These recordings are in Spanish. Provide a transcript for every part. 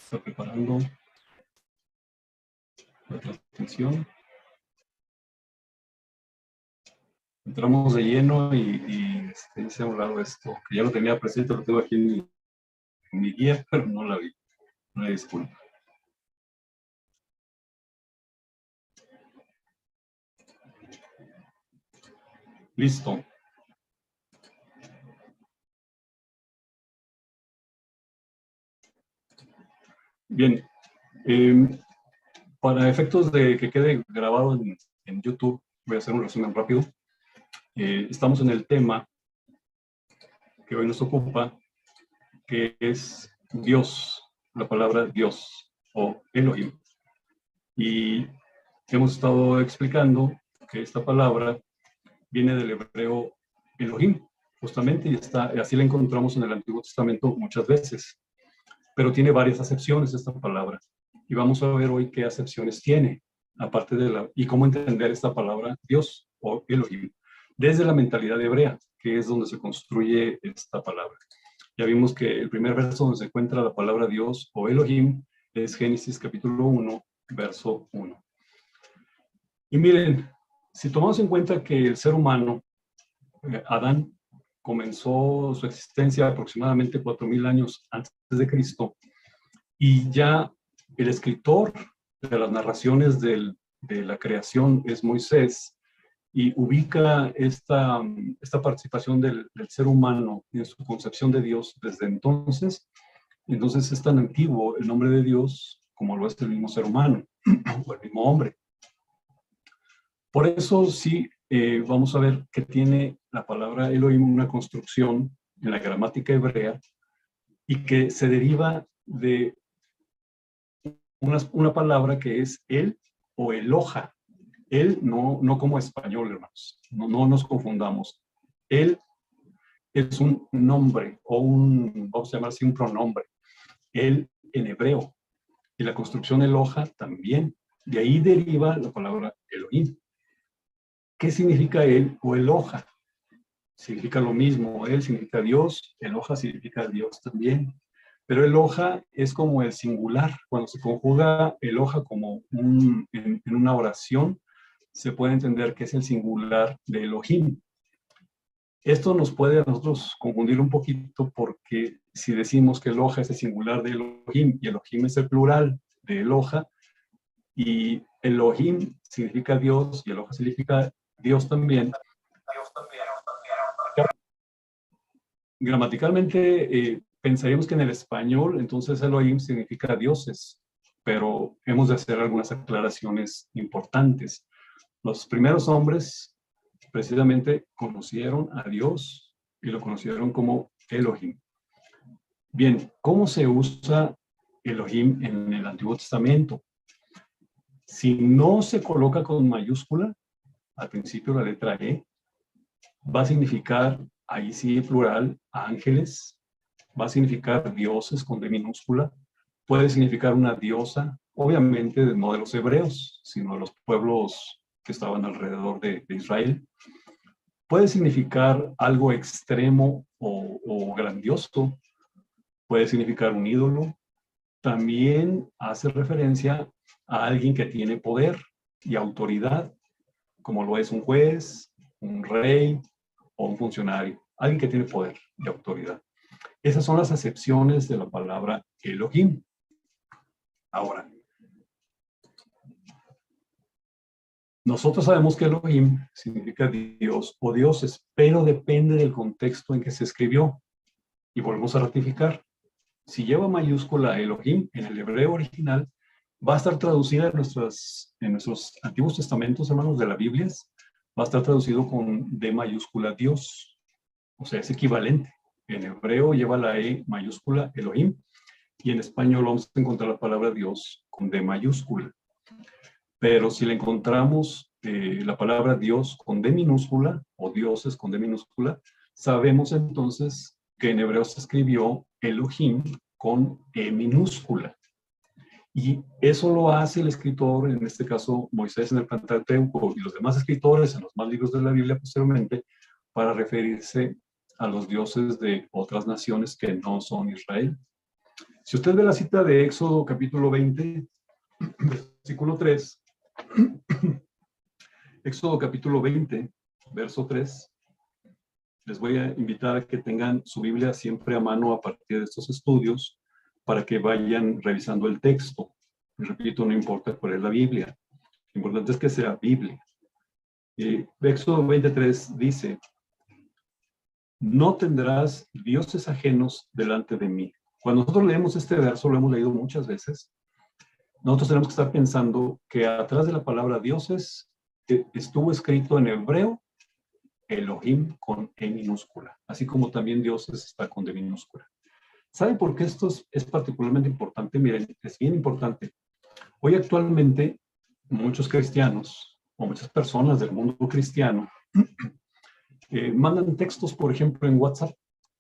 Está preparando la transmisión. Entramos de lleno y hice a un lado esto, que ya lo tenía presente, lo tengo aquí en mi guía, pero no la vi. Una disculpa. Listo. Bien. Para efectos de que quede grabado en YouTube, voy a hacer un resumen rápido. Estamos en el tema que hoy nos ocupa, que es Dios, la palabra Dios o Elohim. Y hemos estado explicando que esta palabra viene del hebreo Elohim, justamente, y así la encontramos en el Antiguo Testamento muchas veces, pero tiene varias acepciones esta palabra. Y vamos a ver hoy qué acepciones tiene, aparte y cómo entender esta palabra Dios o Elohim, desde la mentalidad hebrea, que es donde se construye esta palabra. Ya vimos que el primer verso donde se encuentra la palabra Dios o Elohim es Génesis capítulo 1, verso 1. Y miren, si tomamos en cuenta que el ser humano, Adán, comenzó su existencia aproximadamente 4,000 años antes de Cristo, y ya el escritor de las narraciones de la creación es Moisés, y ubica esta participación del ser humano en su concepción de Dios desde entonces. Entonces es tan antiguo el nombre de Dios como lo es el mismo ser humano o el mismo hombre. Por eso sí, vamos a ver que tiene la palabra Elohim una construcción en la gramática hebrea y que se deriva de una palabra que es el o eloja. El no como español, hermanos. No nos confundamos. El es un nombre o vamos a llamar así, un pronombre. El en hebreo. Y la construcción eloja también. De ahí deriva la palabra Elohim. ¿Qué significa él o eloja? Significa lo mismo. Él significa Dios, eloja significa Dios también. Pero eloja es como el singular. Cuando se conjuga eloja como en una oración, se puede entender que es el singular de Elohim. Esto nos puede a nosotros confundir un poquito, porque si decimos que eloja es el singular de Elohim y Elohim es el plural de eloja, y Elohim significa Dios y eloja significa Dios también. Gramaticalmente pensaríamos que en el español entonces Elohim significa dioses, pero hemos de hacer algunas aclaraciones importantes. Los primeros hombres precisamente conocieron a Dios y lo conocieron como Elohim. Bien, ¿cómo se usa Elohim en el Antiguo Testamento? Si no se coloca con mayúscula, al principio la letra E, va a significar, ahí sí plural, ángeles, va a significar dioses con D minúscula, puede significar una diosa, obviamente no de los hebreos, sino de los pueblos que estaban alrededor de Israel. Puede significar algo extremo o grandioso, puede significar un ídolo, también hace referencia a alguien que tiene poder y autoridad, como lo es un juez, un rey o un funcionario, alguien que tiene poder y autoridad. Esas son las acepciones de la palabra Elohim. Ahora, nosotros sabemos que Elohim significa Dios o dioses, pero depende del contexto en que se escribió. Y volvemos a ratificar. Si lleva mayúscula Elohim en el hebreo original, va a estar traducida en nuestros antiguos testamentos, hermanos, de la Biblia, va a estar traducido con D mayúscula Dios. O sea, es equivalente. En hebreo lleva la E mayúscula Elohim, y en español vamos a encontrar la palabra Dios con D mayúscula. Pero si le encontramos la palabra Dios con D minúscula o dioses con D minúscula, sabemos entonces que en hebreo se escribió Elohim con E minúscula. Y eso lo hace el escritor, en este caso Moisés en el Pentateuco y los demás escritores en los más libros de la Biblia posteriormente, para referirse a los dioses de otras naciones que no son Israel. Si usted ve la cita de Éxodo capítulo 20, versículo 3, Éxodo capítulo 20, verso 3, les voy a invitar a que tengan su Biblia siempre a mano a partir de estos estudios para que vayan revisando el texto. Y repito, no importa cuál es la Biblia, lo importante es que sea Biblia. Éxodo 23 dice: no tendrás dioses ajenos delante de mí. Cuando nosotros leemos este verso, lo hemos leído muchas veces, nosotros tenemos que estar pensando que atrás de la palabra dioses estuvo escrito en hebreo Elohim con E minúscula, así como también dioses está con D minúscula. ¿Saben por qué esto es particularmente importante? Miren, es bien importante. Hoy actualmente muchos cristianos o muchas personas del mundo cristiano mandan textos, por ejemplo, en WhatsApp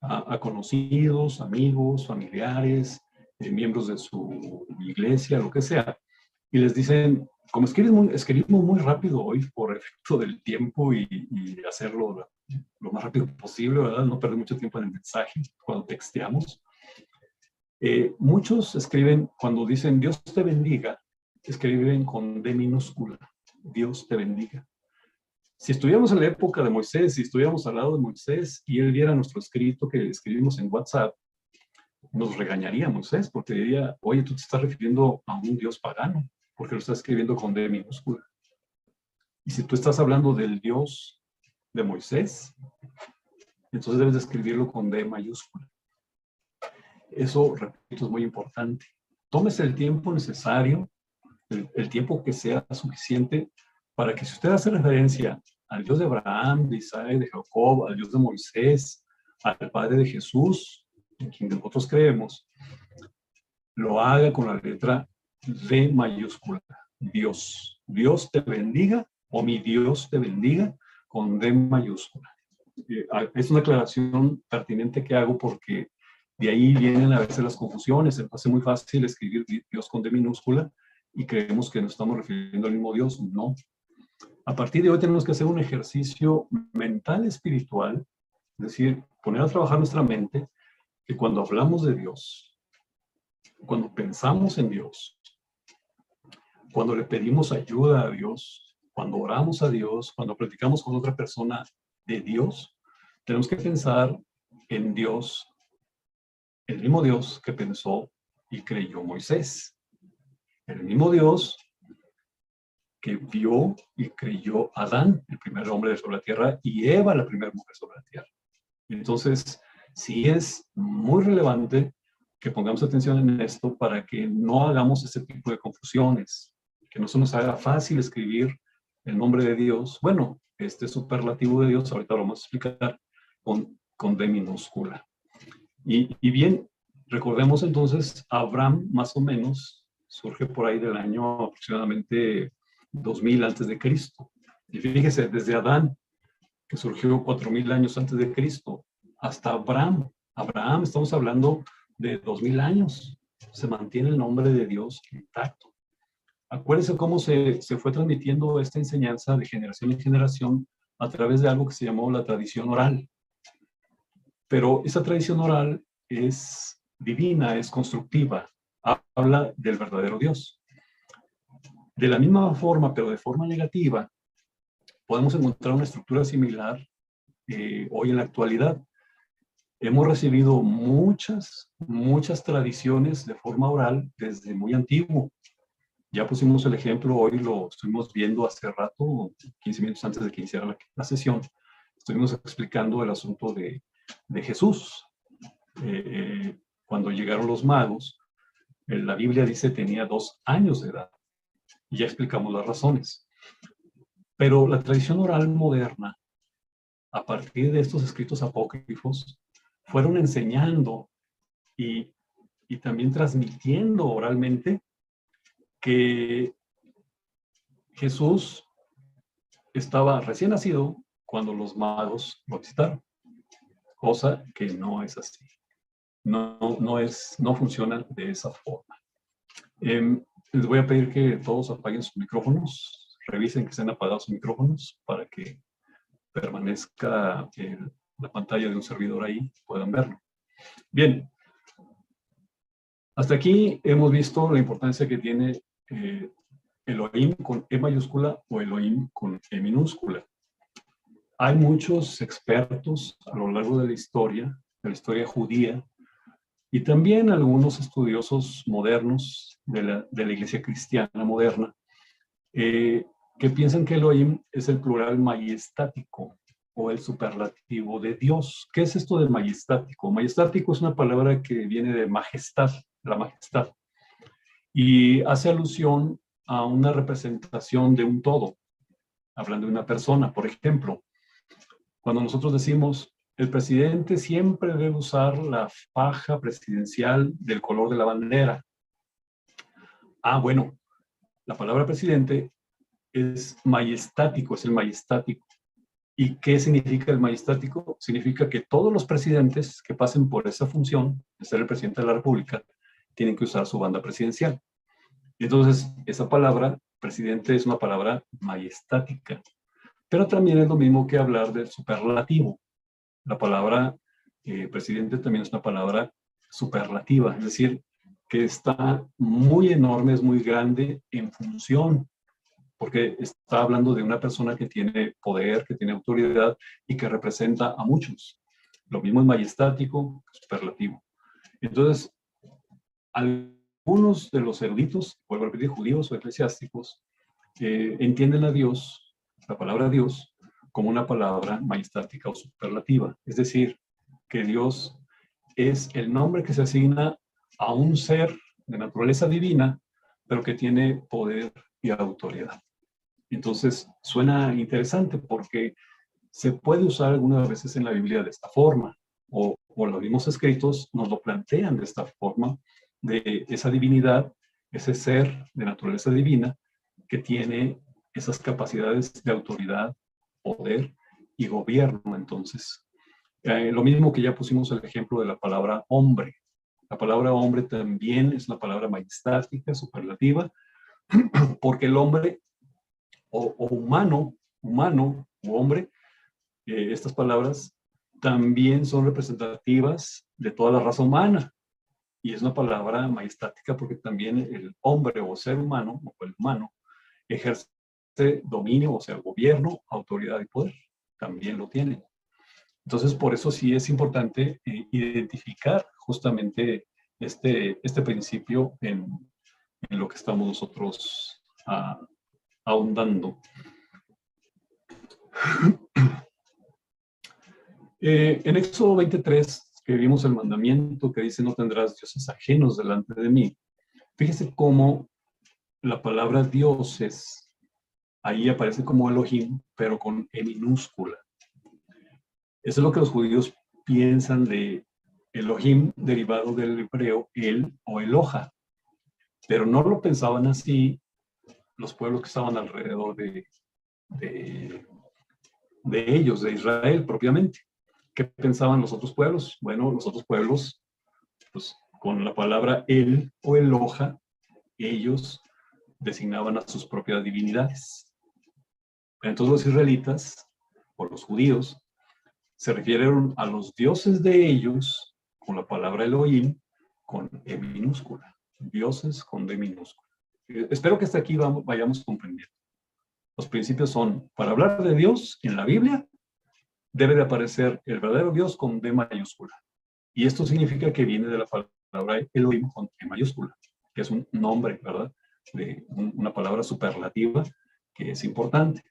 a conocidos, amigos, familiares, miembros de su iglesia, lo que sea, y les dicen, como escribimos muy rápido hoy por efecto del tiempo y hacerlo lo más rápido posible, ¿verdad? No perder mucho tiempo en el mensaje cuando texteamos. Muchos escriben, cuando dicen Dios te bendiga, escriben con D minúscula, Dios te bendiga. Si estuviéramos en la época de Moisés, si estuviéramos al lado de Moisés y él viera nuestro escrito que escribimos en WhatsApp, nos regañaría Moisés porque diría, oye, tú te estás refiriendo a un Dios pagano, porque lo estás escribiendo con D minúscula. Y si tú estás hablando del Dios de Moisés, entonces debes de escribirlo con D mayúscula. Eso, repito, es muy importante. Tómese el tiempo necesario, el tiempo que sea suficiente para que si usted hace referencia al Dios de Abraham, de Isaac, de Jacob, al Dios de Moisés, al Padre de Jesús, en quien nosotros creemos, lo haga con la letra D mayúscula, Dios. Dios te bendiga, o mi Dios te bendiga, con D mayúscula. Es una aclaración pertinente que hago porque de ahí vienen a veces las confusiones. Se hace muy fácil escribir Dios con D minúscula y creemos que nos estamos refiriendo al mismo Dios. No. A partir de hoy tenemos que hacer un ejercicio mental espiritual, es decir, poner a trabajar nuestra mente, que cuando hablamos de Dios, cuando pensamos en Dios, cuando le pedimos ayuda a Dios, cuando oramos a Dios, cuando platicamos con otra persona de Dios, tenemos que pensar en Dios, el mismo Dios que pensó y creyó Moisés, el mismo Dios que vio y creyó Adán, el primer hombre sobre la tierra, y Eva, la primera mujer sobre la tierra. Entonces, sí es muy relevante que pongamos atención en esto para que no hagamos ese tipo de confusiones, que no se nos haga fácil escribir el nombre de Dios. Bueno, este superlativo de Dios, ahorita lo vamos a explicar, con D minúscula. Y bien, recordemos entonces, Abraham más o menos surge por ahí del año aproximadamente 2000 antes de Cristo. Y fíjese, desde Adán, que surgió 4000 años antes de Cristo, hasta Abraham. Abraham, estamos hablando de 2000 años. Se mantiene el nombre de Dios intacto. Acuérdense cómo se fue transmitiendo esta enseñanza de generación en generación a través de algo que se llamó la tradición oral. Pero esa tradición oral es divina, es constructiva, habla del verdadero Dios. De la misma forma, pero de forma negativa, podemos encontrar una estructura similar hoy en la actualidad. Hemos recibido muchas tradiciones de forma oral desde muy antiguo. Ya pusimos el ejemplo, hoy lo estuvimos viendo hace rato, 15 minutos antes de que iniciara la sesión. Estuvimos explicando el asunto de Jesús. Cuando llegaron los magos, la Biblia dice tenía 2 años de edad. Y ya explicamos las razones. Pero la tradición oral moderna, a partir de estos escritos apócrifos, fueron enseñando y también transmitiendo oralmente que Jesús estaba recién nacido cuando los magos lo visitaron, cosa que no es así. No funciona de esa forma. Les voy a pedir que todos apaguen sus micrófonos, revisen que estén apagados sus micrófonos para que permanezca la pantalla de un servidor ahí, puedan verlo. Bien, Hasta aquí hemos visto la importancia que tiene Elohim con E mayúscula o Elohim con E minúscula. Hay muchos expertos a lo largo de la historia judía, y también algunos estudiosos modernos de la iglesia cristiana moderna, que piensan que Elohim es el plural majestático o el superlativo de Dios. ¿Qué es esto de majestático? Majestático es una palabra que viene de majestad, la majestad, y hace alusión a una representación de un todo, hablando de una persona. Por ejemplo, cuando nosotros decimos, el presidente siempre debe usar la faja presidencial del color de la bandera. Ah, bueno, la palabra presidente es majestático, es el majestático. ¿Y qué significa el majestático? Significa que todos los presidentes que pasen por esa función de ser el presidente de la República tienen que usar su banda presidencial. Entonces, esa palabra, presidente, es una palabra majestática. Pero también es lo mismo que hablar del superlativo. La palabra presidente también es una palabra superlativa, es decir, que está muy enorme, es muy grande en función, porque está hablando de una persona que tiene poder, que tiene autoridad y que representa a muchos. Lo mismo es majestático, superlativo. Entonces, algunos de los eruditos, vuelvo a repetir, judíos o eclesiásticos, entienden a Dios, la palabra Dios, como una palabra majestática o superlativa. Es decir, que Dios es el nombre que se asigna a un ser de naturaleza divina, pero que tiene poder y autoridad. Entonces, suena interesante porque se puede usar algunas veces en la Biblia de esta forma, o los mismos escritos nos lo plantean de esta forma, de esa divinidad, ese ser de naturaleza divina que tiene esas capacidades de autoridad, poder y gobierno. Entonces, lo mismo que ya pusimos el ejemplo de la palabra hombre. La palabra hombre también es una palabra majestática, superlativa, porque el hombre o humano o hombre, estas palabras también son representativas de toda la raza humana. Y es una palabra majestática porque también el hombre o ser humano, o el humano, ejerce dominio, o sea, gobierno, autoridad y poder. También lo tiene. Entonces, por eso sí es importante identificar justamente este principio en lo que estamos nosotros ahondando. En Éxodo 23, que vimos el mandamiento que dice no tendrás dioses ajenos delante de mí. Fíjese cómo la palabra dioses ahí aparece como Elohim, pero con E minúscula. Eso es lo que los judíos piensan de Elohim, derivado del hebreo el o Eloha. Pero no lo pensaban así los pueblos que estaban alrededor de ellos, de Israel propiamente. ¿Qué pensaban los otros pueblos? Bueno, los otros pueblos, pues con la palabra el o Eloha, ellos designaban a sus propias divinidades. Entonces los israelitas, o los judíos, se refieren a los dioses de ellos con la palabra Elohim con E minúscula. Dioses con D minúscula. Espero que hasta aquí vayamos comprendiendo. Los principios son, para hablar de Dios en la Biblia, debe de aparecer el verdadero Dios con D mayúscula. Y esto significa que viene de la palabra Elohim con E mayúscula, que es un nombre, ¿verdad? De una palabra superlativa que es importante.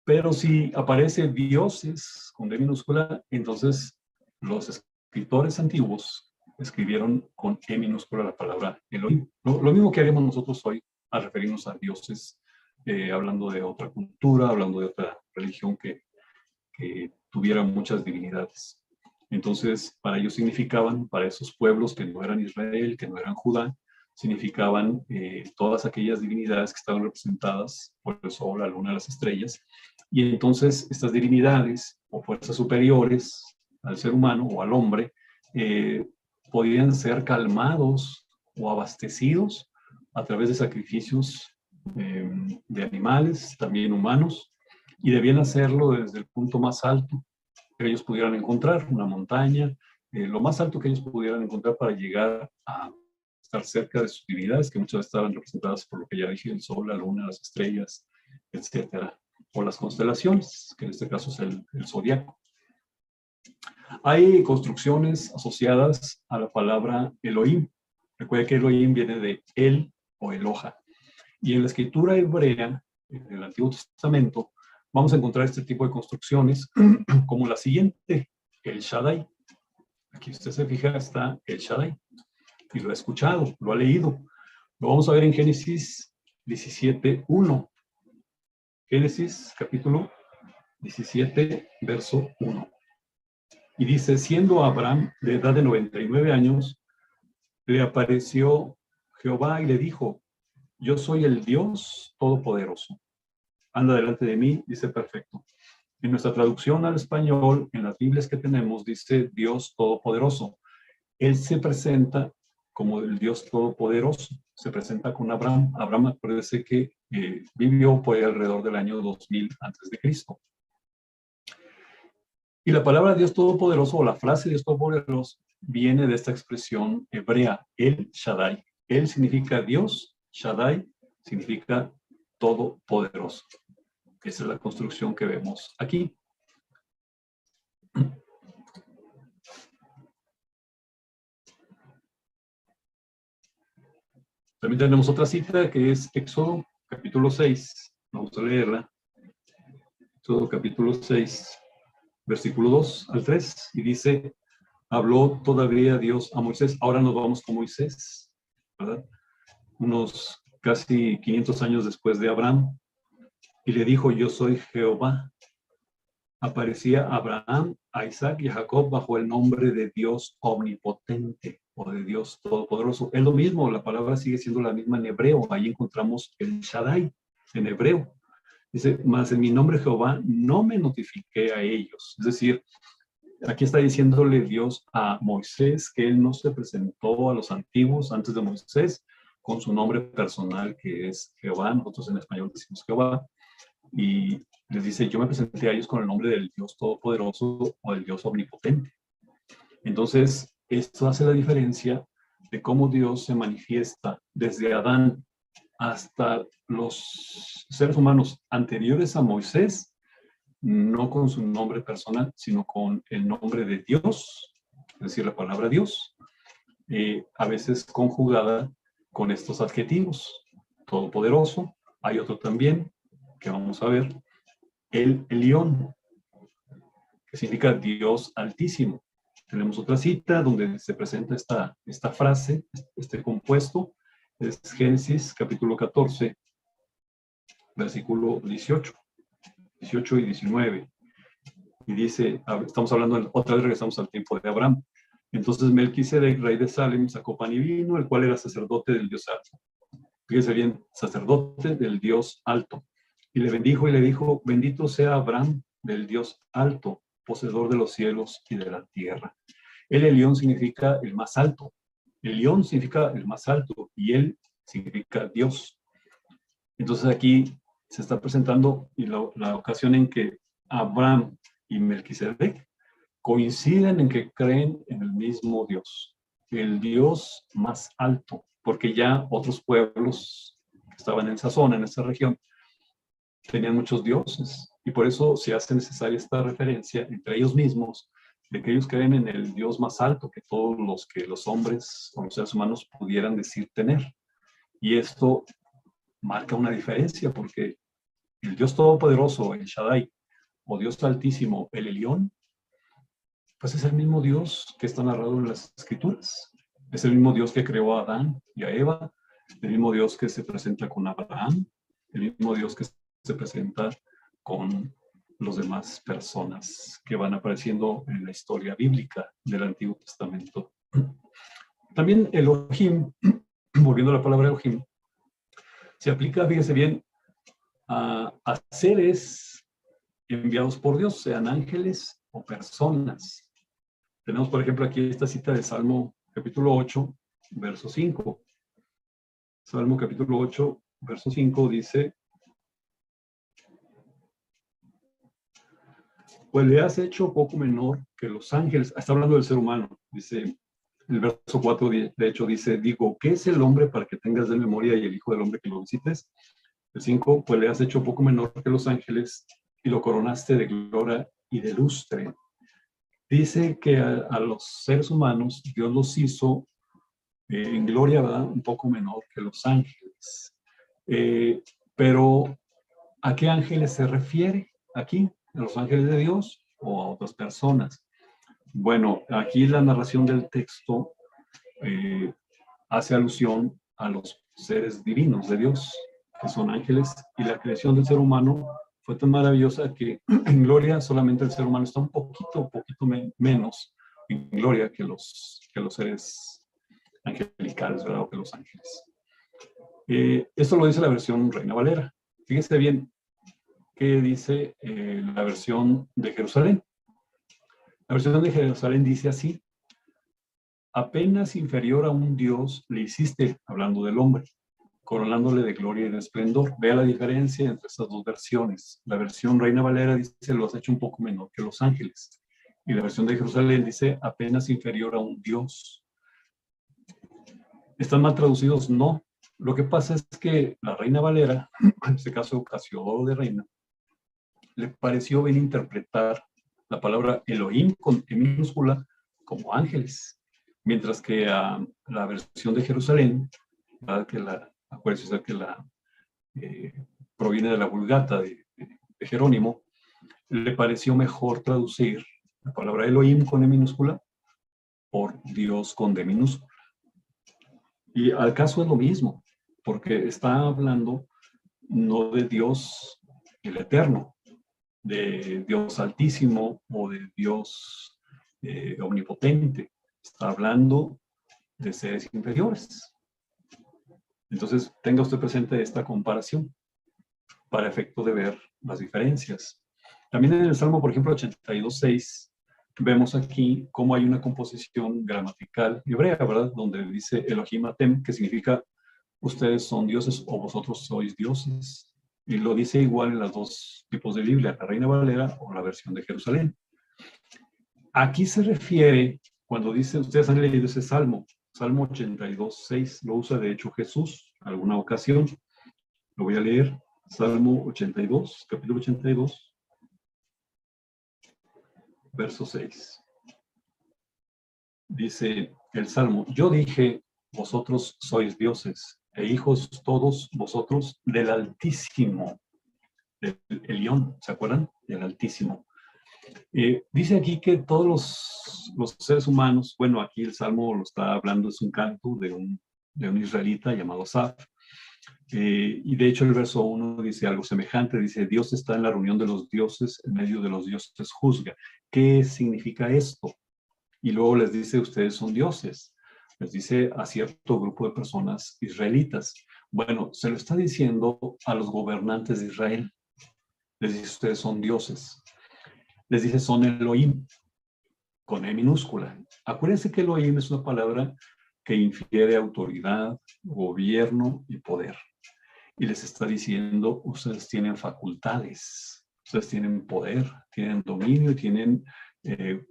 Pero si aparece dioses con D minúscula, entonces los escritores antiguos escribieron con E minúscula la palabra Elohim. Lo mismo que haremos nosotros hoy al referirnos a dioses, hablando de otra cultura, hablando de otra religión que tuviera muchas divinidades. Entonces, para ellos significaban, para esos pueblos que no eran Israel, que no eran Judá, significaban todas aquellas divinidades que estaban representadas por el sol, la luna, las estrellas. Y entonces estas divinidades o fuerzas superiores al ser humano o al hombre podían ser calmados o abastecidos a través de sacrificios de animales, también humanos, y debían hacerlo desde el punto más alto que ellos pudieran encontrar, una montaña, lo más alto que ellos pudieran encontrar para llegar estar cerca de sus divinidades, que muchas veces estaban representadas por lo que ya dije, el sol, la luna, las estrellas, etcétera, o las constelaciones, que en este caso es el zodiaco. Hay construcciones asociadas a la palabra Elohim. Recuerda que Elohim viene de El o Eloha. Y en la escritura hebrea, en el Antiguo Testamento, vamos a encontrar este tipo de construcciones como la siguiente, El Shaddai. Aquí usted se fija, está El Shaddai. Y lo ha escuchado, lo ha leído. Lo vamos a ver en Génesis 17:1. Génesis capítulo 17, verso 1. Y dice, siendo Abraham de edad de 99 años, le apareció Jehová y le dijo, yo soy el Dios Todopoderoso. Anda delante de mí, dice perfecto. En nuestra traducción al español, en las Biblias que tenemos, dice Dios Todopoderoso. Él se presenta como el Dios Todopoderoso. Se presenta con Abraham. Abraham, acuérdese que vivió por alrededor del año 2000 antes de Cristo. Y la palabra Dios Todopoderoso, o la frase Dios Todopoderoso, viene de esta expresión hebrea, El Shaddai. El significa Dios, Shaddai significa Todopoderoso. Esa es la construcción que vemos aquí. También tenemos otra cita que es Éxodo, capítulo 6. Vamos a leerla. Éxodo, capítulo 6, versículo 2 al 3. Y dice, habló todavía Dios a Moisés. Ahora nos vamos con Moisés, ¿verdad? Unos casi 500 años después de Abraham. Y le dijo, yo soy Jehová. Aparecía Abraham, a Isaac y a Jacob bajo el nombre de Dios omnipotente o de Dios todopoderoso. Es lo mismo, la palabra sigue siendo la misma en hebreo. Ahí encontramos el Shaddai en hebreo. Dice, mas en mi nombre Jehová no me notifiqué a ellos. Es decir, aquí está diciéndole Dios a Moisés que él no se presentó a los antiguos antes de Moisés con su nombre personal que es Jehová. Nosotros en español decimos Jehová. Y les dice, yo me presenté a ellos con el nombre del Dios Todopoderoso o del Dios Omnipotente. Entonces, esto hace la diferencia de cómo Dios se manifiesta desde Adán hasta los seres humanos anteriores a Moisés, no con su nombre personal, sino con el nombre de Dios, es decir, la palabra Dios, a veces conjugada con estos adjetivos. Todopoderoso, hay otro también que vamos a ver, el Elión, que significa Dios Altísimo. Tenemos otra cita donde se presenta esta frase, este compuesto, es Génesis capítulo 14, versículo 18 y 19. Y dice, estamos hablando, otra vez regresamos al tiempo de Abraham. Entonces Melquisedec, rey de Salem, sacó pan y vino, el cual era sacerdote del Dios Alto. Fíjese bien, sacerdote del Dios Alto. Y le bendijo y le dijo, bendito sea Abraham del Dios Alto, poseedor de los cielos y de la tierra. El Elión significa el más alto. Elión significa el más alto y él significa Dios. Entonces aquí se está presentando y la ocasión en que Abraham y Melquisedec coinciden en que creen en el mismo Dios, el Dios más alto, porque ya otros pueblos que estaban en esa zona, en esa región, tenían muchos dioses, y por eso se hace necesaria esta referencia entre ellos mismos, de que ellos creen en el Dios más alto que todos los hombres o los seres humanos pudieran decir tener. Y esto marca una diferencia, porque el Dios Todopoderoso, el Shaddai, o Dios Altísimo, el Elión, pues es el mismo Dios que está narrado en las Escrituras. Es el mismo Dios que creó a Adán y a Eva, el mismo Dios que se presenta con Abraham, el mismo Dios que se presenta con las demás personas que van apareciendo en la historia bíblica del Antiguo Testamento. También Elohim, volviendo a la palabra Elohim, se aplica, fíjese bien, a seres enviados por Dios, sean ángeles o personas. Tenemos, por ejemplo, aquí esta cita de Salmo capítulo 8, verso 5. Salmo capítulo 8, verso 5 dice, pues le has hecho poco menor que los ángeles. Está hablando del ser humano. Dice, El verso 4 de hecho dice, digo, ¿qué es el hombre para que tengas de memoria y el hijo del hombre que lo visites? El 5, pues le has hecho poco menor que los ángeles y lo coronaste de gloria y de lustre. Dice que a los seres humanos Dios los hizo en gloria, ¿verdad? Un poco menor que los ángeles. Pero ¿a qué ángeles se refiere aquí? ¿A los ángeles de Dios o a otras personas? Bueno, aquí la narración del texto hace alusión a los seres divinos de Dios, que son ángeles, y la creación del ser humano fue tan maravillosa que en gloria solamente el ser humano está un poquito menos en gloria que los seres angelicales, ¿verdad? O que los ángeles. Esto lo dice la versión Reina Valera. Fíjense bien qué dice la versión de Jerusalén. La versión de Jerusalén dice así: apenas inferior a un Dios le hiciste, hablando del hombre, coronándole de gloria y de esplendor. Vea la diferencia entre estas dos versiones. La versión Reina Valera dice, lo has hecho un poco menor que los ángeles. Y la versión de Jerusalén dice, apenas inferior a un Dios. ¿Están mal traducidos? No. Lo que pasa es que la Reina Valera, en este caso Casiodoro de Reina, le pareció bien interpretar la palabra Elohim con E minúscula como ángeles, mientras que a la versión de Jerusalén, acuérdense que proviene de la Vulgata de Jerónimo, le pareció mejor traducir la palabra Elohim con E minúscula por Dios con D minúscula. Y al caso es lo mismo, porque está hablando no de Dios el Eterno, de Dios Altísimo o de Dios omnipotente. Está hablando de seres inferiores. Entonces, tenga usted presente esta comparación para efecto de ver las diferencias. También en el Salmo, por ejemplo, 82:6, vemos aquí cómo hay una composición gramatical hebrea, ¿verdad? Donde dice Elohim Atem, que significa ustedes son dioses o vosotros sois dioses. Y lo dice igual en los dos tipos de Biblia, la Reina Valera o la versión de Jerusalén. Aquí se refiere, cuando dice, ustedes han leído ese Salmo, Salmo 82:6, lo usa de hecho Jesús en alguna ocasión. Lo voy a leer, Salmo 82, capítulo 82, verso 6. Dice el Salmo, yo dije, vosotros sois dioses, e hijos todos vosotros del Altísimo, del Elión, ¿se acuerdan? Del Altísimo. Dice aquí que todos los seres humanos, bueno, aquí el Salmo lo está hablando, es un canto de un israelita llamado Asaf, y de hecho el verso 1 dice algo semejante, dice, Dios está en la reunión de los dioses, en medio de los dioses juzga. ¿Qué significa esto? Y luego les dice, ustedes son dioses. Les dice a cierto grupo de personas israelitas. Bueno, se lo está diciendo a los gobernantes de Israel. Les dice, ustedes son dioses. Les dice, son Elohim, con E minúscula. Acuérdense que Elohim es una palabra que infiere autoridad, gobierno y poder. Y les está diciendo, ustedes tienen facultades, ustedes tienen poder, tienen dominio y tienen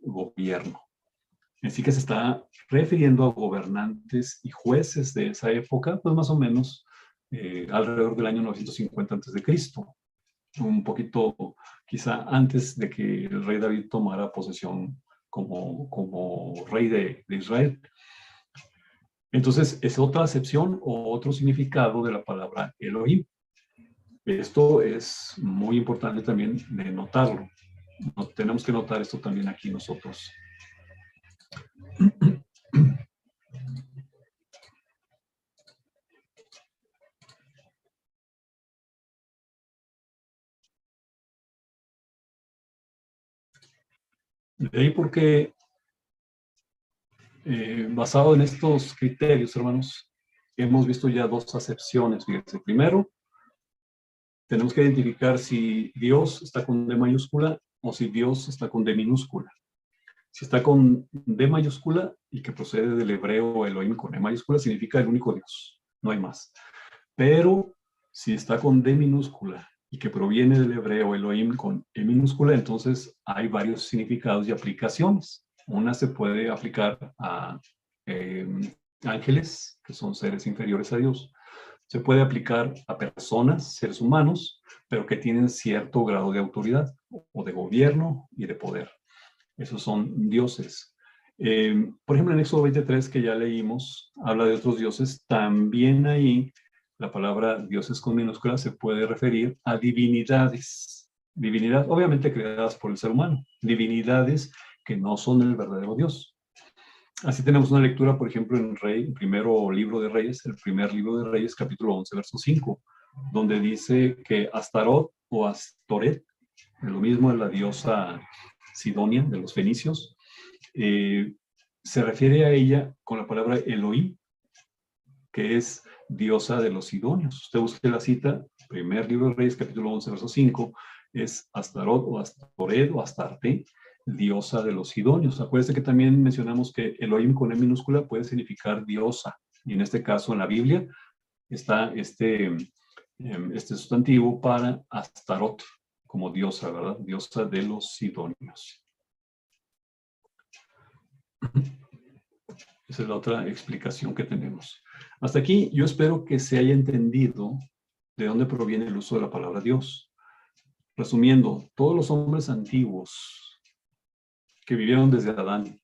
gobierno. Así que se está refiriendo a gobernantes y jueces de esa época, pues más o menos alrededor del año 950 a.C., un poquito quizá antes de que el rey David tomara posesión como rey de Israel. Entonces, es otra acepción o otro significado de la palabra Elohim. Esto es muy importante también de notarlo. Tenemos que notar esto también aquí nosotros. De ahí porque, basado en estos criterios, hermanos, hemos visto ya dos acepciones. Fíjense, primero, tenemos que identificar si Dios está con D mayúscula o si Dios está con D minúscula. Si está con D mayúscula y que procede del hebreo Elohim con E mayúscula, significa el único Dios, no hay más. Pero si está con D minúscula y que proviene del hebreo Elohim con E minúscula, entonces hay varios significados y aplicaciones. Una se puede aplicar a ángeles, que son seres inferiores a Dios. Se puede aplicar a personas, seres humanos, pero que tienen cierto grado de autoridad o de gobierno y de poder. Esos son dioses. Por ejemplo, en Éxodo 23, que ya leímos, habla de otros dioses. También ahí la palabra dioses con minúscula se puede referir a divinidades. Divinidades, obviamente creadas por el ser humano. Divinidades que no son el verdadero Dios. Así tenemos una lectura, por ejemplo, en el primero libro de Reyes, el primer libro de Reyes, capítulo 11, verso 5, donde dice que Astarot o Astoret, lo mismo es la diosa Sidonia de los fenicios, se refiere a ella con la palabra Elohim, que es diosa de los sidonios. Usted busque la cita, primer libro de Reyes, capítulo 11, verso 5, es Astarot o Astoret o Astarte, diosa de los sidonios. Acuérdense que también mencionamos que Elohim con E minúscula puede significar diosa. Y en este caso, en la Biblia, está este sustantivo para Astarot, como diosa, ¿verdad? Diosa de los sidonios. Esa es la otra explicación que tenemos. Hasta aquí yo espero que se haya entendido de dónde proviene el uso de la palabra Dios. Resumiendo, todos los hombres antiguos que vivieron desde Adán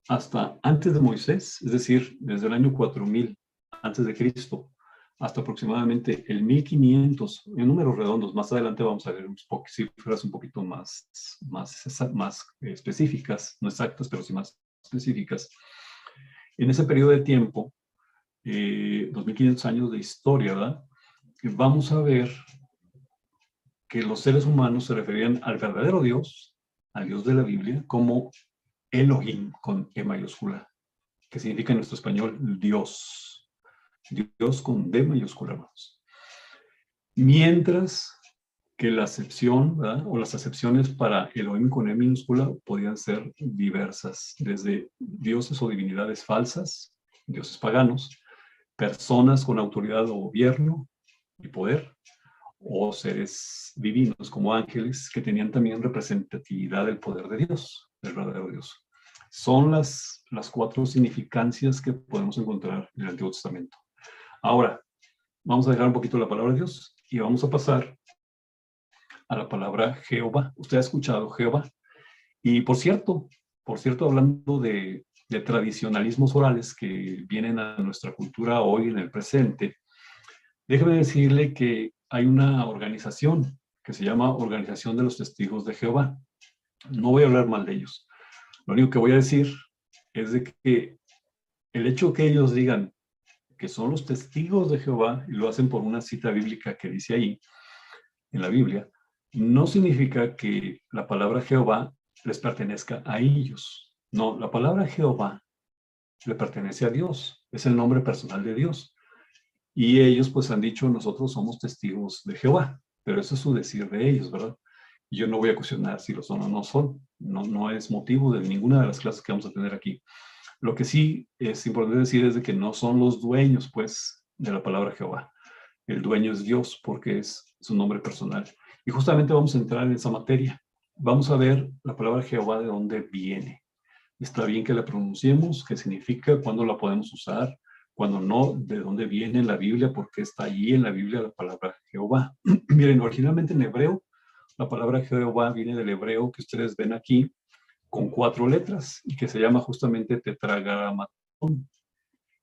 hasta antes de Moisés, es decir, desde el año 4000 antes de Cristo, hasta aproximadamente el 1500, en números redondos, más adelante vamos a ver cifras un poquito más específicas, no exactas, pero sí más específicas. En ese periodo de tiempo, 2500 años de historia, ¿verdad? Vamos a ver que los seres humanos se referían al verdadero Dios, al Dios de la Biblia, como Elohim con E mayúscula, que significa en nuestro español Dios. Dios con D mayúscula, hermanos. Mientras que la acepción, ¿verdad? O las acepciones para Elohim con E minúscula podían ser diversas, desde dioses o divinidades falsas, dioses paganos, personas con autoridad o gobierno y poder, o seres divinos como ángeles que tenían también representatividad del poder de Dios, del verdadero Dios. Son las cuatro significancias que podemos encontrar en el Antiguo Testamento. Ahora, vamos a dejar un poquito la palabra de Dios y vamos a pasar a la palabra Jehová. Usted ha escuchado Jehová. Y por cierto, hablando de tradicionalismos orales que vienen a nuestra cultura hoy en el presente, déjeme decirle que hay una organización que se llama Organización de los Testigos de Jehová. No voy a hablar mal de ellos. Lo único que voy a decir es de que el hecho que ellos digan que son los testigos de Jehová, y lo hacen por una cita bíblica que dice ahí, en la Biblia, no significa que la palabra Jehová les pertenezca a ellos. No, la palabra Jehová le pertenece a Dios, es el nombre personal de Dios. Y ellos pues han dicho, nosotros somos testigos de Jehová, pero eso es su decir de ellos, ¿verdad? Y yo no voy a cuestionar si lo son o no son, no es motivo de ninguna de las clases que vamos a tener aquí. Lo que sí es importante decir es de que no son los dueños, pues, de la palabra Jehová. El dueño es Dios porque es su nombre personal. Y justamente vamos a entrar en esa materia. Vamos a ver la palabra Jehová de dónde viene. Está bien que la pronunciemos, qué significa, cuándo la podemos usar, cuándo no, de dónde viene en la Biblia, porque está allí en la Biblia la palabra Jehová. Miren, originalmente en hebreo, la palabra Jehová viene del hebreo que ustedes ven aquí, con 4 letras, y que se llama justamente tetragramatón.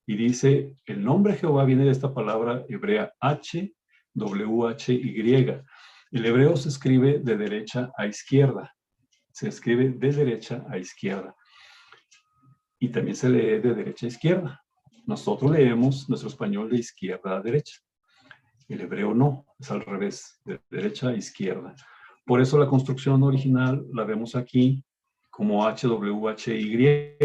Y dice, el nombre Jehová viene de esta palabra hebrea HWHY. El hebreo se escribe de derecha a izquierda. Se escribe de derecha a izquierda. Y también se lee de derecha a izquierda. Nosotros leemos nuestro español de izquierda a derecha. El hebreo no, es al revés, de derecha a izquierda. Por eso la construcción original la vemos aquí como HWHY.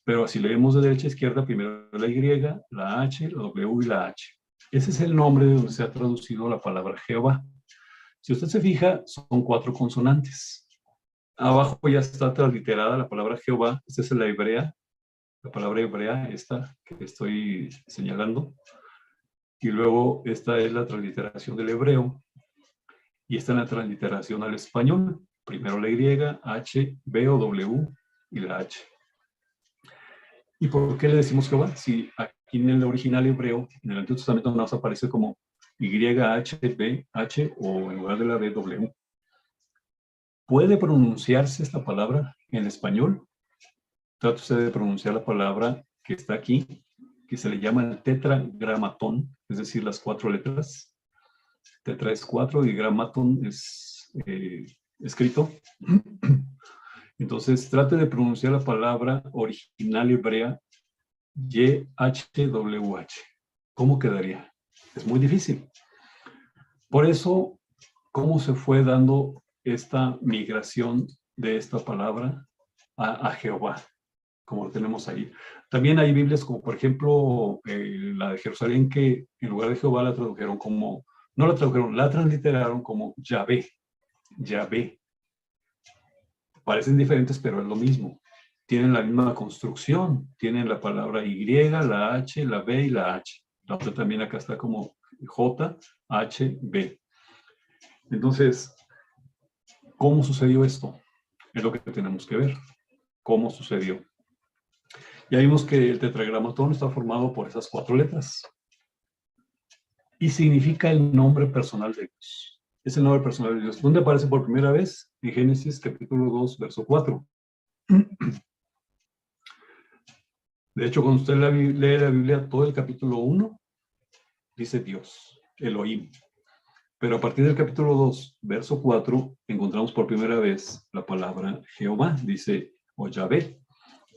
Pero si leemos de derecha a izquierda, primero la Y, la H, la W y la H. Ese es el nombre de donde se ha traducido la palabra Jehová. Si usted se fija, son 4 consonantes. Abajo ya está transliterada la palabra Jehová. Esta es la hebrea, la palabra hebrea, esta que estoy señalando. Y luego esta es la transliteración del hebreo. Y esta es la transliteración al español. Primero la Y, H, B o W y la H. ¿Y por qué le decimos Jehová? Si aquí en el original hebreo, en el Antiguo Testamento, nos aparece como YHWH o en lugar de la D, W. ¿Puede pronunciarse esta palabra en español? Trata usted de pronunciar la palabra que está aquí, que se le llama el tetragramatón, es decir, las 4 letras. Tetra es 4 y gramatón es escrito. Entonces, trate de pronunciar la palabra original hebrea YHWH. ¿Cómo quedaría? Es muy difícil. Por eso, ¿cómo se fue dando esta migración de esta palabra a Jehová? Como lo tenemos ahí. También hay Biblias como, por ejemplo, la de Jerusalén, que en lugar de Jehová la tradujeron como, no la tradujeron, la transliteraron como Yahvé. Yahvé. Parecen diferentes, pero es lo mismo. Tienen la misma construcción. Tienen la palabra Y, la H, la B y la H. La otra también acá está como J, H, B. Entonces, ¿cómo sucedió esto? Es lo que tenemos que ver. ¿Cómo sucedió? Ya vimos que el tetragramatón está formado por esas 4 letras. Y significa el nombre personal de Dios. Es el nombre personal de Dios. ¿Dónde aparece por primera vez? En Génesis capítulo 2, verso 4. De hecho, cuando usted lee la Biblia, todo el capítulo 1 dice Dios, Elohim. Pero a partir del capítulo 2, verso 4, encontramos por primera vez la palabra Jehová, dice, o Yahvé.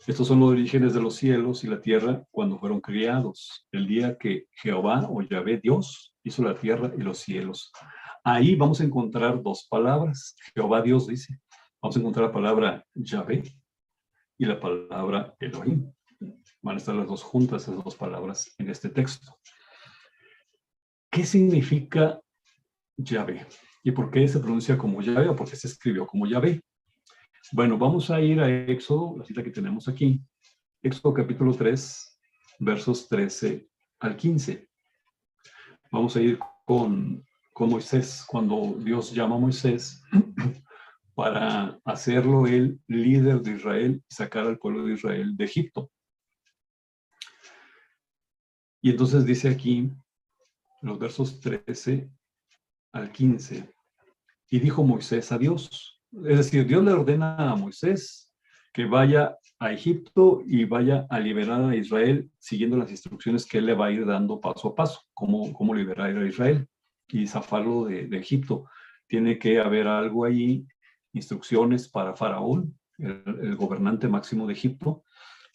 Estos son los orígenes de los cielos y la tierra cuando fueron creados, el día que Jehová o Yahvé Dios hizo la tierra y los cielos. Ahí vamos a encontrar 2 palabras. Jehová Dios dice. Vamos a encontrar la palabra Yahvé y la palabra Elohim. Van a estar las 2 juntas, esas 2 palabras en este texto. ¿Qué significa Yahvé? ¿Y por qué se pronuncia como Yahvé o por qué se escribió como Yahvé? Bueno, vamos a ir a Éxodo, la cita que tenemos aquí. Éxodo capítulo 3, versos 13 al 15. Vamos a ir con Moisés, cuando Dios llama a Moisés para hacerlo el líder de Israel y sacar al pueblo de Israel de Egipto. Y entonces dice aquí, los versos 13 al 15, y dijo Moisés a Dios, es decir, Dios le ordena a Moisés que vaya a Egipto y vaya a liberar a Israel siguiendo las instrucciones que él le va a ir dando paso a paso, cómo liberar a Israel y zafarlo de Egipto. Tiene que haber algo ahí, instrucciones para Faraón, el gobernante máximo de Egipto,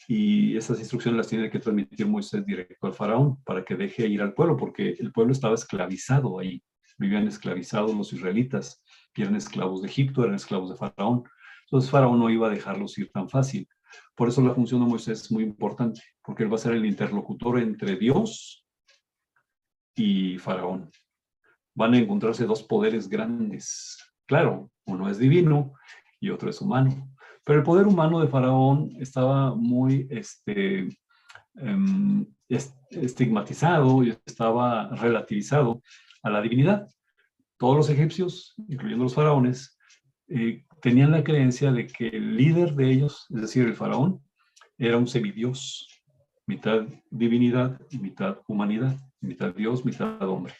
y esas instrucciones las tiene que transmitir Moisés directo al Faraón para que deje ir al pueblo, porque el pueblo estaba esclavizado ahí, vivían esclavizados los israelitas, que eran esclavos de Egipto, eran esclavos de Faraón. Entonces Faraón no iba a dejarlos ir tan fácil. Por eso la función de Moisés es muy importante, porque él va a ser el interlocutor entre Dios y Faraón. Van a encontrarse 2 poderes grandes. Claro, uno es divino y otro es humano. Pero el poder humano de Faraón estaba muy estigmatizado y estaba relativizado a la divinidad. Todos los egipcios, incluyendo los faraones, tenían la creencia de que el líder de ellos, es decir, el faraón, era un semidios, mitad divinidad y mitad humanidad, mitad Dios, mitad hombre.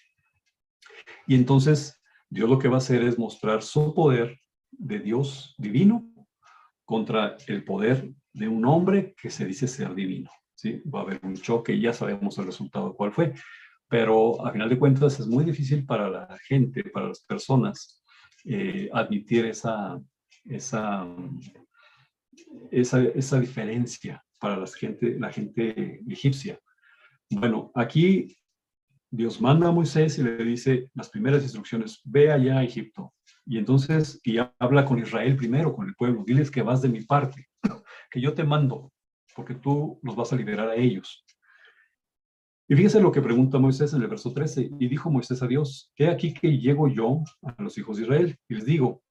Y entonces Dios lo que va a hacer es mostrar su poder de Dios divino contra el poder de un hombre que se dice ser divino. ¿Sí? Va a haber un choque y ya sabemos el resultado cuál fue. Pero a final de cuentas es muy difícil para la gente, para las personas, admitir esa diferencia para la gente egipcia. Bueno, aquí Dios manda a Moisés y le dice las primeras instrucciones, ve allá a Egipto. Y entonces, y habla con Israel primero, con el pueblo, diles que vas de mi parte, que yo te mando, porque tú los vas a liberar a ellos. Y fíjese lo que pregunta Moisés en el verso 13. Y dijo Moisés a Dios, he aquí que llego yo a los hijos de Israel y les digo,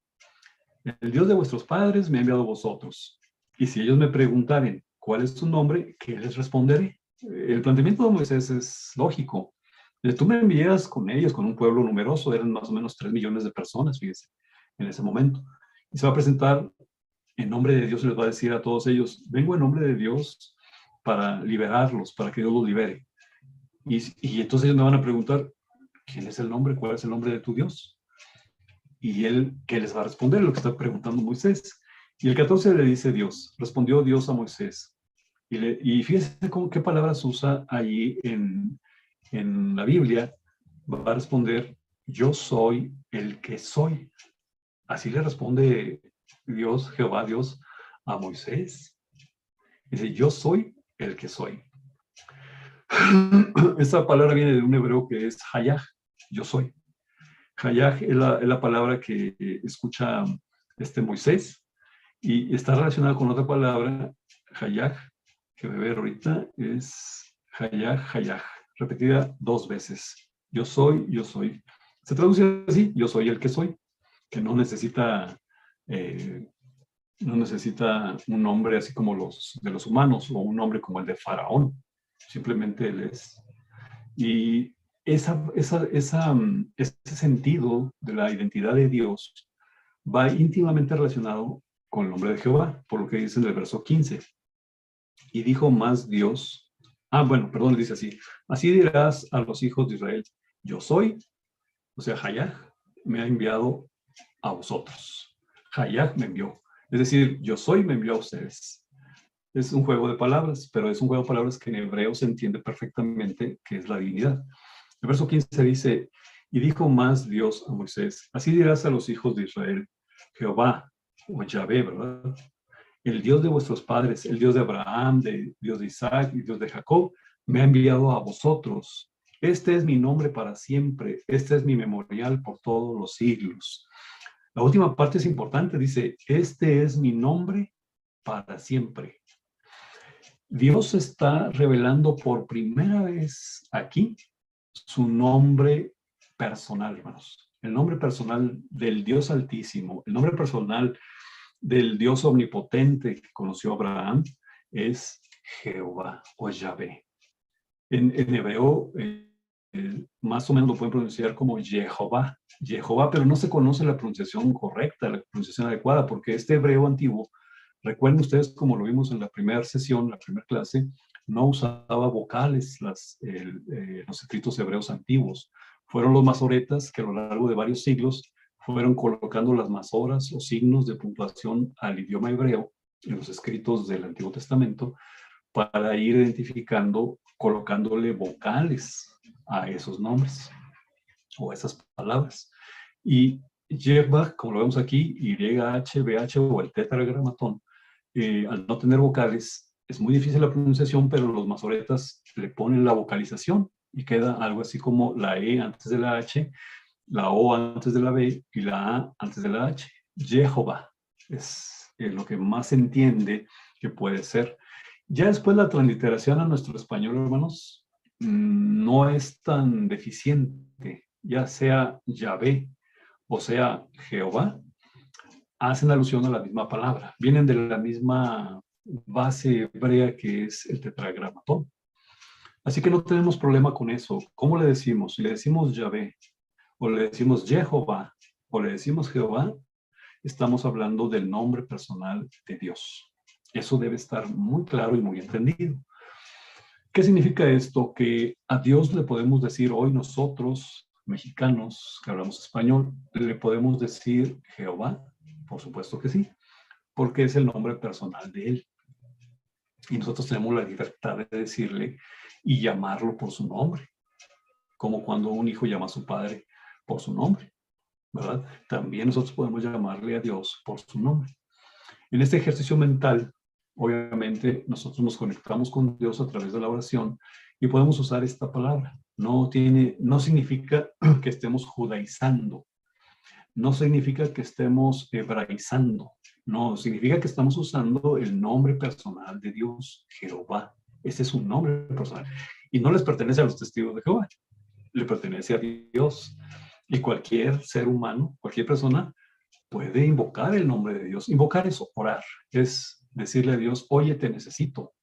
el Dios de vuestros padres me ha enviado a vosotros. Y si ellos me preguntaren cuál es tu nombre, ¿qué les responderé? El planteamiento de Moisés es lógico. Tú me envías con ellos, con un pueblo numeroso, eran más o menos 3 millones de personas, fíjese, en ese momento. Y se va a presentar en nombre de Dios y les va a decir a todos ellos, vengo en nombre de Dios para liberarlos, para que Dios los libere. Y entonces ellos me van a preguntar, ¿quién es el nombre? ¿Cuál es el nombre de tu Dios? Y él, ¿qué les va a responder? Lo que está preguntando Moisés. Y el 14 le dice Dios, respondió Dios a Moisés. Y fíjense qué palabras usa allí en la Biblia. Va a responder, yo soy el que soy. Así le responde Dios, Jehová Dios, a Moisés. Dice, yo soy el que soy. Esta palabra viene de un hebreo que es Hayah, yo soy. Hayah es la palabra que escucha Moisés y está relacionada con otra palabra, Hayah, que voy a ver ahorita, es Hayah, Hayah, repetida 2 veces. Yo soy, yo soy. Se traduce así, yo soy el que soy, que no necesita un nombre así como los de los humanos o un nombre como el de Faraón. Simplemente él es. Y ese sentido de la identidad de Dios va íntimamente relacionado con el nombre de Jehová, por lo que dice en el verso 15. Y dijo más Dios, perdón, dice así, así dirás a los hijos de Israel, yo soy, o sea, Hayah me ha enviado a vosotros. Hayah me envió. Es decir, yo soy me envió a ustedes. Es un juego de palabras, pero es un juego de palabras que en hebreo se entiende perfectamente que es la divinidad. El verso 15 dice, y dijo más Dios a Moisés, así dirás a los hijos de Israel, Jehová, o Yahvé, ¿verdad? El Dios de vuestros padres, el Dios de Abraham, Dios de Isaac y Dios de Jacob, me ha enviado a vosotros. Este es mi nombre para siempre, este es mi memorial por todos los siglos. La última parte es importante, dice, este es mi nombre para siempre. Dios está revelando por primera vez aquí su nombre personal, hermanos. El nombre personal del Dios Altísimo, el nombre personal del Dios omnipotente que conoció Abraham es Jehová o Yahvé. En hebreo, más o menos lo pueden pronunciar como Jehová, pero no se conoce la pronunciación correcta, la pronunciación adecuada, porque este hebreo antiguo, recuerden ustedes como lo vimos en la primera sesión, la primera clase, no usaba vocales los escritos hebreos antiguos. Fueron los masoretas que a lo largo de varios siglos fueron colocando las masoras o signos de puntuación al idioma hebreo en los escritos del Antiguo Testamento para ir identificando, colocándole vocales a esos nombres o a esas palabras. Y Yehva, como lo vemos aquí, YH, BH o el tetragramatón, al no tener vocales, es muy difícil la pronunciación, pero los masoretas le ponen la vocalización y queda algo así como la E antes de la H, la O antes de la B y la A antes de la H. Jehová es lo que más se entiende que puede ser. Ya después la transliteración a nuestro español, hermanos, no es tan deficiente, ya sea Yahvé o sea Jehová, hacen alusión a la misma palabra, vienen de la misma base hebrea que es el tetragramatón. Así que no tenemos problema con eso. ¿Cómo le decimos? Si le decimos Yahvé, o le decimos Jehová, o le decimos Jehová, estamos hablando del nombre personal de Dios. Eso debe estar muy claro y muy entendido. ¿Qué significa esto? Que a Dios le podemos decir hoy nosotros, mexicanos que hablamos español, le podemos decir Jehová, por supuesto que sí, porque es el nombre personal de Él. Y nosotros tenemos la libertad de decirle y llamarlo por su nombre, como cuando un hijo llama a su padre por su nombre, ¿verdad? También nosotros podemos llamarle a Dios por su nombre. En este ejercicio mental, obviamente, nosotros nos conectamos con Dios a través de la oración y podemos usar esta palabra. No significa que estemos judaizando, no significa que estemos hebraizando, no, significa que estamos usando el nombre personal de Dios, Jehová. Ese es un nombre personal. Y no les pertenece a los testigos de Jehová, le pertenece a Dios. Y cualquier ser humano, cualquier persona, puede invocar el nombre de Dios. Invocar es orar, es decirle a Dios, oye, te necesito,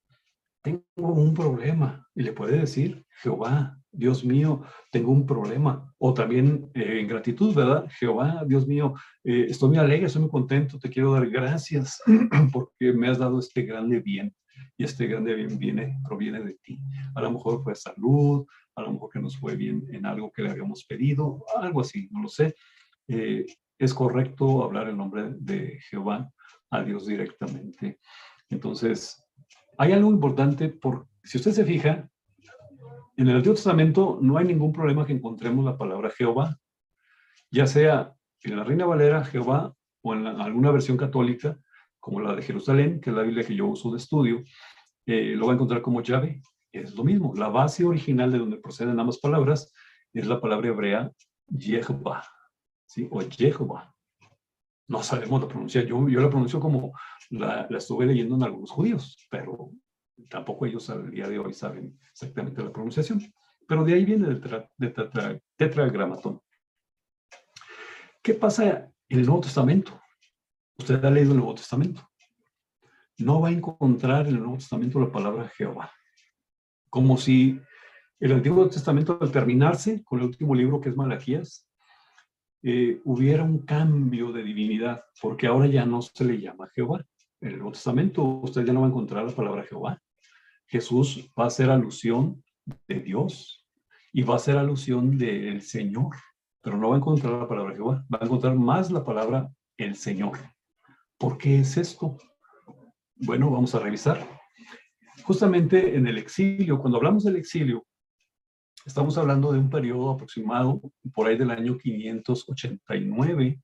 tengo un problema. Y le puede decir, Jehová, Dios mío, tengo un problema. O también en gratitud, ¿verdad? Jehová, Dios mío, estoy muy alegre, estoy muy contento, te quiero dar gracias porque me has dado este grande bien. y este grande bien proviene de ti. A lo mejor fue salud, a lo mejor que nos fue bien en algo que le habíamos pedido, algo así, no lo sé. Es correcto hablar el nombre de Jehová a Dios directamente. Entonces, hay algo importante, si usted se fija, en el Antiguo Testamento no hay ningún problema que encontremos la palabra Jehová, ya sea en la Reina Valera, Jehová, o en alguna versión católica, como la de Jerusalén, que es la Biblia que yo uso de estudio, lo va a encontrar como Yahvé. Es lo mismo. La base original de donde proceden ambas palabras es la palabra hebrea Yehová, ¿sí? O Jehová. No sabemos la pronunciar. Yo la pronuncio como la estuve leyendo en algunos judíos, pero tampoco ellos al día de hoy saben exactamente la pronunciación. Pero de ahí viene el tetragramatón. ¿Qué pasa en el Nuevo Testamento? Usted ha leído el Nuevo Testamento. No va a encontrar en el Nuevo Testamento la palabra Jehová. Como si el Antiguo Testamento, al terminarse con el último libro que es Malaquías, hubiera un cambio de divinidad, porque ahora ya no se le llama Jehová. En el Nuevo Testamento usted ya no va a encontrar la palabra Jehová. Jesús va a hacer alusión de Dios y va a hacer alusión del Señor, pero no va a encontrar la palabra Jehová, va a encontrar más la palabra el Señor. ¿Por qué es esto? Bueno, vamos a revisar. Justamente en el exilio, cuando hablamos del exilio, estamos hablando de un periodo aproximado por ahí del año 589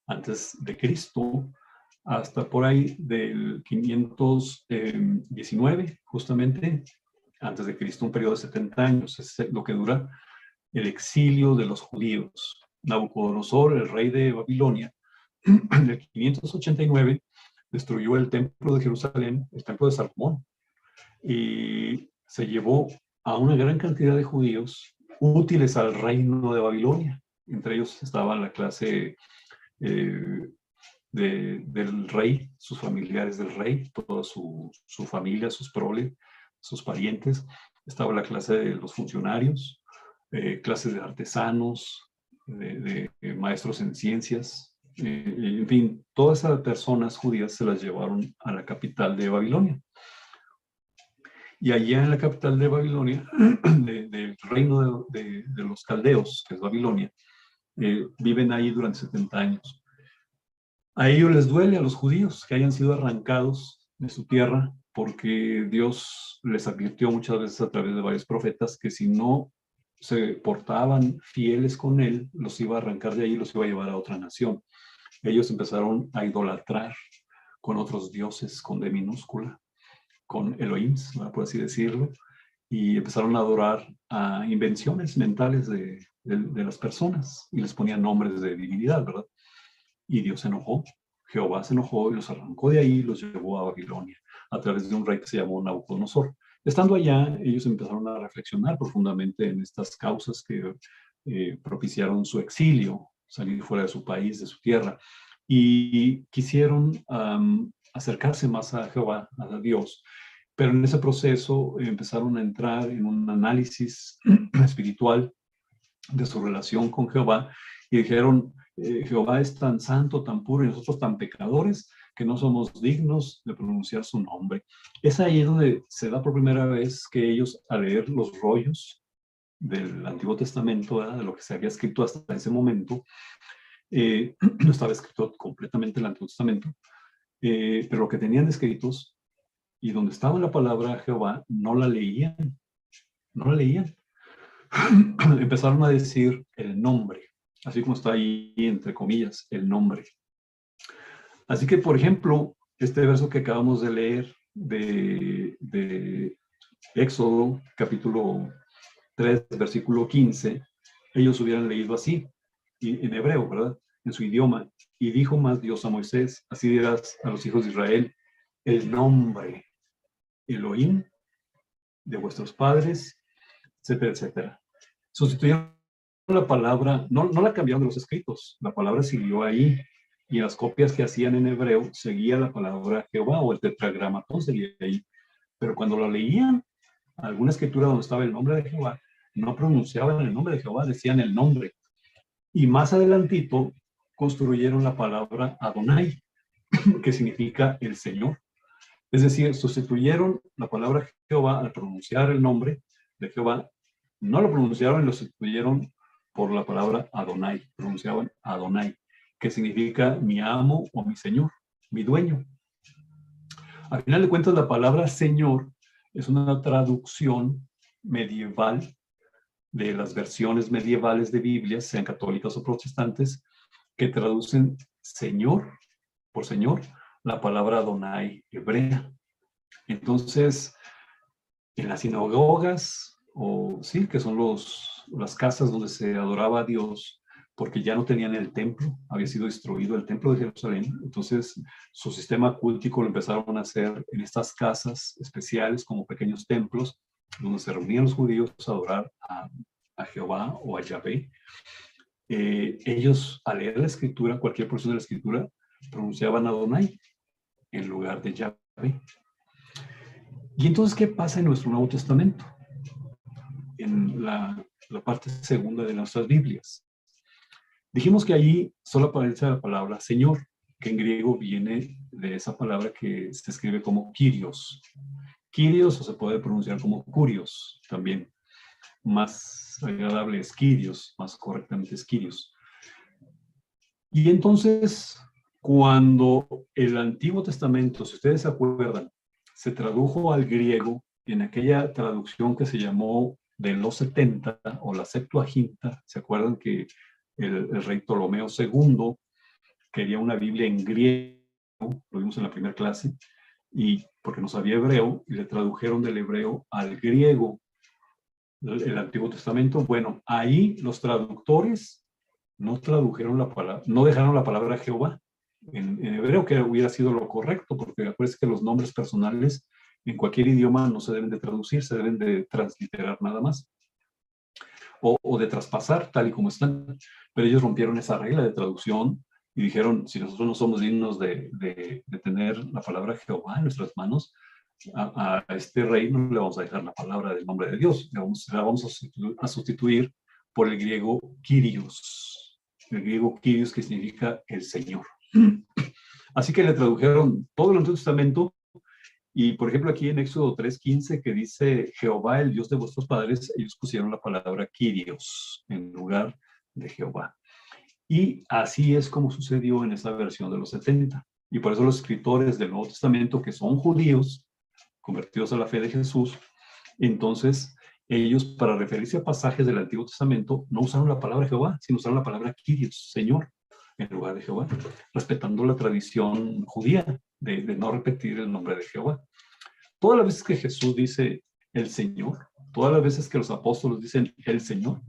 antes de Cristo, hasta por ahí del 519, justamente antes de Cristo, un periodo de 70 años, es lo que dura el exilio de los judíos. Nabucodonosor, el rey de Babilonia, en el 589 destruyó el templo de Jerusalén, el templo de Salomón, y se llevó a una gran cantidad de judíos útiles al reino de Babilonia. Entre ellos estaba la clase del rey, sus familiares del rey, toda su familia, sus proles, sus parientes. Estaba la clase de los funcionarios, clases de artesanos, de maestros en ciencias. En fin, todas esas personas judías se las llevaron a la capital de Babilonia. Y allá en la capital de Babilonia, del reino de los caldeos, que es Babilonia, viven ahí durante 70 años. A ellos les duele, a los judíos, que hayan sido arrancados de su tierra, porque Dios les advirtió muchas veces a través de varios profetas que si no se portaban fieles con él, los iba a arrancar de ahí y los iba a llevar a otra nación. Ellos empezaron a idolatrar con otros dioses, con D minúscula, con Elohim, por así decirlo, y empezaron a adorar a invenciones mentales de las personas y les ponían nombres de divinidad, ¿verdad? Y Dios se enojó, Jehová se enojó y los arrancó de ahí y los llevó a Babilonia a través de un rey que se llamó Nabucodonosor. Estando allá, ellos empezaron a reflexionar profundamente en estas causas que propiciaron su exilio, salir fuera de su país, de su tierra, y quisieron acercarse más a Jehová, a Dios. Pero en ese proceso empezaron a entrar en un análisis espiritual de su relación con Jehová y dijeron, Jehová es tan santo, tan puro y nosotros tan pecadores que no somos dignos de pronunciar su nombre. Es ahí donde se da por primera vez que ellos, al leer los rollos del Antiguo Testamento, ¿verdad?, de lo que se había escrito hasta ese momento, no estaba escrito completamente el Antiguo Testamento, pero lo que tenían escritos y donde estaba la palabra Jehová, no la leían, no la leían. Empezaron a decir el nombre, así como está ahí entre comillas, el nombre. Así que, por ejemplo, este verso que acabamos de leer de Éxodo, capítulo 3, versículo 15, ellos hubieran leído así, en hebreo, ¿verdad?, en su idioma. Y dijo más Dios a Moisés, así dirás a los hijos de Israel, el nombre Elohim de vuestros padres, etcétera, etcétera. Sustituyeron la palabra, no la cambiaron de los escritos, la palabra siguió ahí, y en las copias que hacían en hebreo seguía la palabra Jehová, o el tetragramatón seguía ahí, pero cuando lo leían, alguna escritura donde estaba el nombre de Jehová, no pronunciaban el nombre de Jehová, decían el nombre, y más adelantito construyeron la palabra Adonai, que significa el Señor. Es decir, sustituyeron la palabra Jehová al pronunciar el nombre de Jehová. No lo pronunciaron y lo sustituyeron por la palabra Adonai. Pronunciaban Adonai, que significa mi amo o mi señor, mi dueño. Al final de cuentas, la palabra Señor es una traducción medieval de las versiones medievales de Biblias, sean católicas o protestantes, que traducen Señor, por Señor, la palabra Adonai hebrea. Entonces, en las sinagogas, o sí, que son las casas donde se adoraba a Dios, porque ya no tenían el templo, había sido destruido el templo de Jerusalén, entonces su sistema cultico lo empezaron a hacer en estas casas especiales como pequeños templos, donde se reunían los judíos a adorar a Jehová o a Yahvé. Ellos, al leer la escritura, cualquier porción de la escritura, pronunciaban Adonai en lugar de Yahvé. Y entonces, ¿qué pasa en nuestro Nuevo Testamento? En la parte segunda de nuestras Biblias. Dijimos que allí solo aparece la palabra Señor, que en griego viene de esa palabra que se escribe como Kyrios. Kyrios, o se puede pronunciar como Kurios también. Más agradable es Kyrios, más correctamente es Kyrios. Y entonces, cuando el Antiguo Testamento, si ustedes se acuerdan, se tradujo al griego en aquella traducción que se llamó de los 70 o la Septuaginta, ¿se acuerdan que el rey Ptolomeo II quería una Biblia en griego? Lo vimos en la primera clase, y porque no sabía hebreo, y le tradujeron del hebreo al griego el Antiguo Testamento. Bueno, ahí los traductores no tradujeron la palabra, no dejaron la palabra Jehová en hebreo, que hubiera sido lo correcto, porque acuérdense que los nombres personales en cualquier idioma no se deben de traducir, se deben de transliterar nada más, o de traspasar tal y como están. Pero ellos rompieron esa regla de traducción y dijeron, si nosotros no somos dignos de tener la palabra Jehová en nuestras manos, a este rey no le vamos a dejar la palabra del nombre de Dios, la vamos a sustituir por el griego Kyrios. El griego Kyrios, que significa el Señor. Así que le tradujeron todo el Antiguo Testamento, y por ejemplo aquí en Éxodo 3:15, que dice Jehová, el Dios de vuestros padres, ellos pusieron la palabra Kyrios en lugar de Jehová. Y así es como sucedió en esa versión de los 70. Y por eso los escritores del Nuevo Testamento, que son judíos, convertidos a la fe de Jesús, entonces ellos, para referirse a pasajes del Antiguo Testamento, no usaron la palabra Jehová, sino usaron la palabra Kyrios, Señor, en lugar de Jehová, respetando la tradición judía de no repetir el nombre de Jehová. Todas las veces que Jesús dice el Señor, todas las veces que los apóstoles dicen el Señor,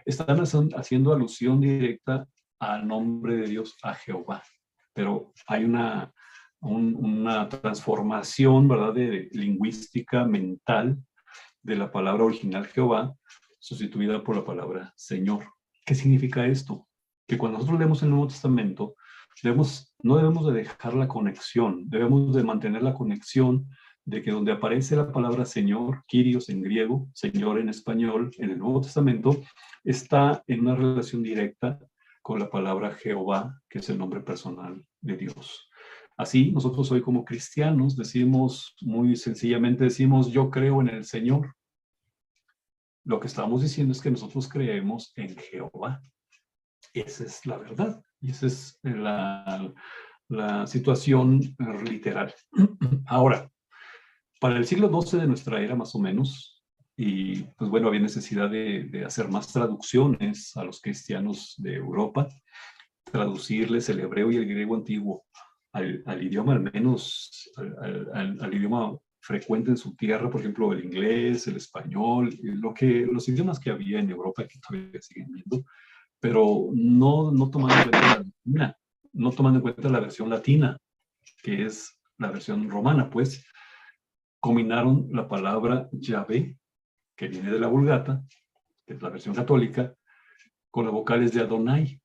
están haciendo alusión directa al nombre de Dios, a Jehová. Pero hay una transformación, ¿verdad?, de lingüística mental de la palabra original Jehová, sustituida por la palabra Señor. ¿Qué significa esto? Que cuando nosotros leemos el Nuevo Testamento, no debemos de dejar la conexión, debemos de mantener la conexión de que donde aparece la palabra Señor, Kyrios en griego, Señor en español, en el Nuevo Testamento, está en una relación directa con la palabra Jehová, que es el nombre personal de Dios. Así, nosotros hoy como cristianos decimos, muy sencillamente decimos, yo creo en el Señor. Lo que estamos diciendo es que nosotros creemos en Jehová. Esa es la verdad. Y esa es la situación literal. Ahora, para el siglo XII de nuestra era, más o menos, y pues bueno, había necesidad de hacer más traducciones a los cristianos de Europa, traducirles el hebreo y el griego antiguo al idioma, al menos al idioma frecuente en su tierra, por ejemplo, el inglés, el español, los idiomas que había en Europa, que todavía siguen viendo, pero no tomando en cuenta la versión latina, que es la versión romana, pues combinaron la palabra Yahvé, que viene de la Vulgata, que es la versión católica, con las vocales de Adonai,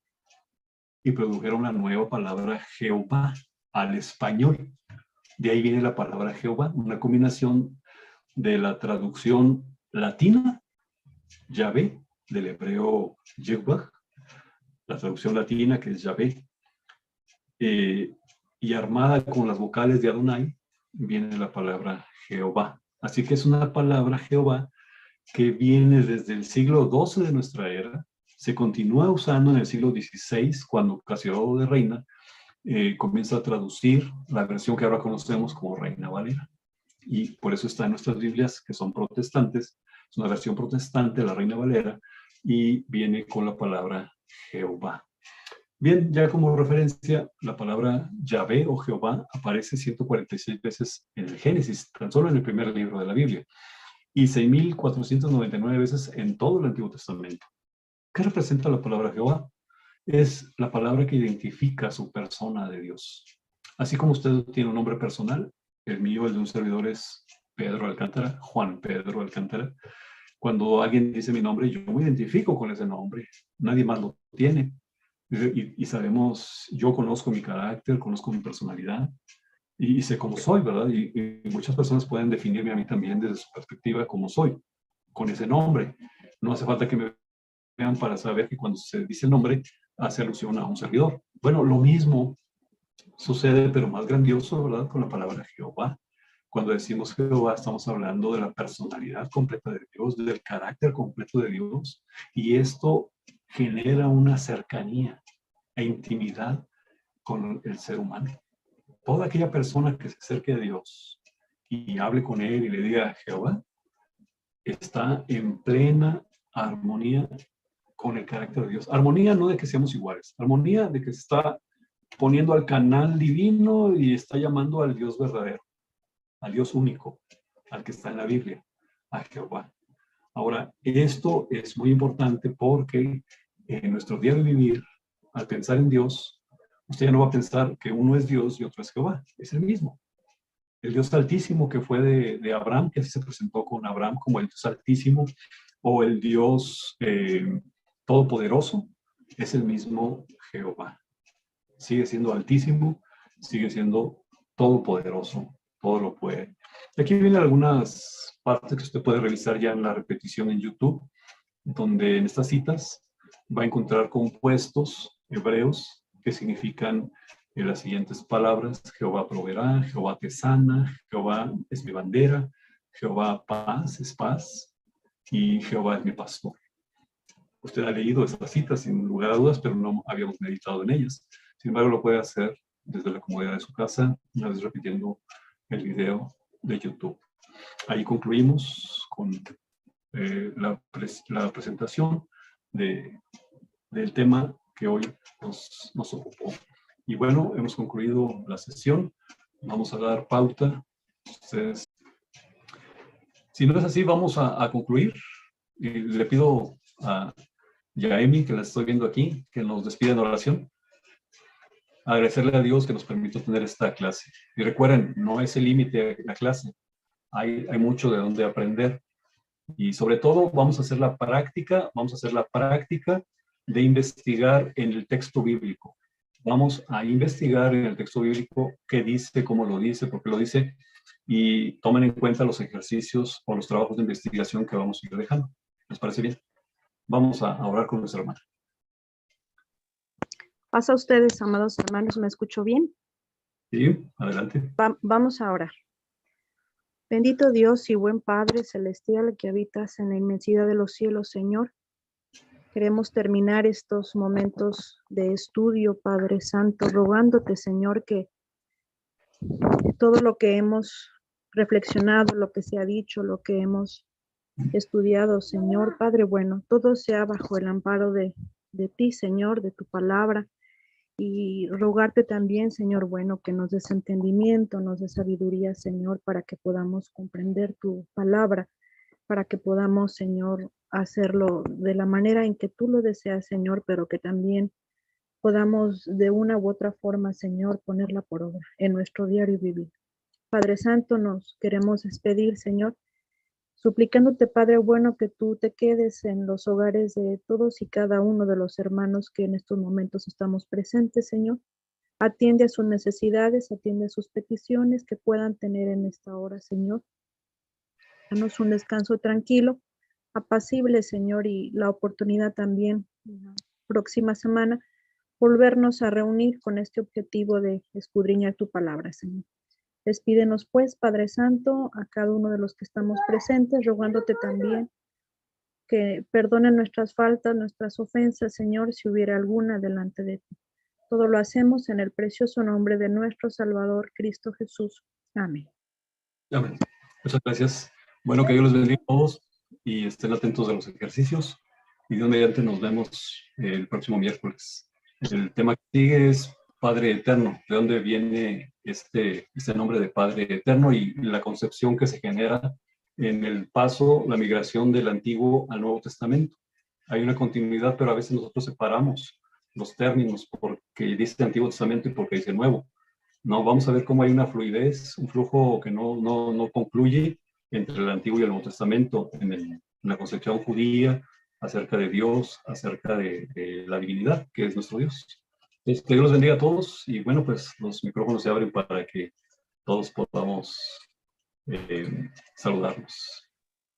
y produjeron la nueva palabra Jehová al español. De ahí viene la palabra Jehová, una combinación de la traducción latina, Yahvé, del hebreo Yehovah, la traducción latina que es Yahvé, y armada con las vocales de Adonai, viene la palabra Jehová. Así que es una palabra Jehová que viene desde el siglo XII de nuestra era, se continúa usando en el siglo XVI, cuando Casiodoro de Reina comienza a traducir la versión que ahora conocemos como Reina Valera. Y por eso está en nuestras Biblias, que son protestantes, es una versión protestante de la Reina Valera, y viene con la palabra Jehová. Bien, ya como referencia, la palabra Yahvé o Jehová aparece 146 veces en el Génesis, tan solo en el primer libro de la Biblia, y 6.499 veces en todo el Antiguo Testamento. ¿Qué representa la palabra Jehová? Es la palabra que identifica su persona de Dios. Así como usted tiene un nombre personal, el mío, el de un servidor, es Pedro Alcántara, Juan Pedro Alcántara. Cuando alguien dice mi nombre, yo me identifico con ese nombre. Nadie más lo tiene. Y sabemos, yo conozco mi carácter, conozco mi personalidad y sé cómo soy, ¿verdad? Y muchas personas pueden definirme a mí también desde su perspectiva como soy, con ese nombre. No hace falta que me vean para saber que cuando se dice el nombre hace alusión a un servidor. Bueno, lo mismo sucede, pero más grandioso, ¿verdad? Con la palabra Jehová. Cuando decimos Jehová, estamos hablando de la personalidad completa de Dios, del carácter completo de Dios, y esto genera una cercanía e intimidad con el ser humano. Toda aquella persona que se acerque a Dios y hable con Él y le diga Jehová, está en plena armonía con el carácter de Dios. Armonía no de que seamos iguales, armonía de que se está poniendo al canal divino y está llamando al Dios verdadero, al Dios único, al que está en la Biblia, a Jehová. Ahora, esto es muy importante porque en nuestro día de vivir, al pensar en Dios, usted ya no va a pensar que uno es Dios y otro es Jehová, es el mismo. El Dios altísimo que fue de Abraham, que así se presentó con Abraham como el Dios altísimo, o el Dios todopoderoso, es el mismo Jehová. Sigue siendo altísimo, sigue siendo todopoderoso, todo lo puede. Aquí vienen algunas partes que usted puede revisar ya en la repetición en YouTube, donde en estas citas va a encontrar compuestos hebreos que significan las siguientes palabras: Jehová proveerá, Jehová te sana, Jehová es mi bandera, Jehová paz es paz y Jehová es mi pastor. Usted ha leído estas citas sin lugar a dudas, pero no habíamos meditado en ellas. Sin embargo, lo puede hacer desde la comodidad de su casa, una vez repitiendo el video de YouTube. Ahí concluimos con la presentación del tema que hoy nos ocupó. Y bueno, hemos concluido la sesión. Vamos a dar pauta. Ustedes, si no es así, vamos a concluir. Y le pido a Yaemi, que la estoy viendo aquí, que nos despida en oración. Agradecerle a Dios que nos permitió tener esta clase. Y recuerden, no es el límite de la clase. Hay mucho de donde aprender. Y sobre todo vamos a hacer la práctica de investigar en el texto bíblico. Vamos a investigar en el texto bíblico qué dice, cómo lo dice, por qué lo dice, y tomen en cuenta los ejercicios o los trabajos de investigación que vamos a ir dejando. ¿Les parece bien? Vamos a orar con nuestra hermana. Pasa a ustedes, amados hermanos, ¿me escucho bien? Sí, adelante. Vamos a orar. Bendito Dios y buen Padre celestial que habitas en la inmensidad de los cielos, Señor. Queremos terminar estos momentos de estudio, Padre Santo, rogándote, Señor, que todo lo que hemos reflexionado, lo que se ha dicho, lo que hemos estudiado, Señor, Padre bueno, todo sea bajo el amparo de ti, Señor, de tu palabra. Y rogarte también, Señor bueno, que nos des entendimiento, nos des sabiduría, Señor, para que podamos comprender tu palabra, para que podamos, Señor, hacerlo de la manera en que tú lo deseas, Señor, pero que también podamos de una u otra forma, Señor, ponerla por obra en nuestro diario vivir. Padre Santo, nos queremos despedir, Señor, suplicándote, Padre bueno, que tú te quedes en los hogares de todos y cada uno de los hermanos que en estos momentos estamos presentes, Señor. Atiende a sus necesidades, atiende a sus peticiones que puedan tener en esta hora, Señor. Danos un descanso tranquilo, apacible, Señor, y la oportunidad también la próxima semana volvernos a reunir con este objetivo de escudriñar tu palabra, Señor. Despídenos pues, Padre Santo, a cada uno de los que estamos presentes, rogándote también que perdonen nuestras faltas, nuestras ofensas, Señor, si hubiera alguna delante de ti. Todo lo hacemos en el precioso nombre de nuestro Salvador, Cristo Jesús. Amén. Amén. Muchas gracias. Bueno, que Dios les bendiga a todos y estén atentos de los ejercicios. Y Dios mediante nos vemos el próximo miércoles. El tema que sigue es Padre Eterno. ¿De dónde viene este nombre de Padre Eterno y la concepción que se genera en el paso, la migración del Antiguo al Nuevo Testamento? Hay una continuidad, pero a veces nosotros separamos los términos porque dice Antiguo Testamento y porque dice Nuevo. No, vamos a ver cómo hay una fluidez, un flujo que no concluye entre el Antiguo y el Nuevo Testamento en la concepción judía acerca de Dios, acerca de la divinidad, que es nuestro Dios. Entonces, que Dios los bendiga a todos y bueno, pues los micrófonos se abren para que todos podamos saludarnos.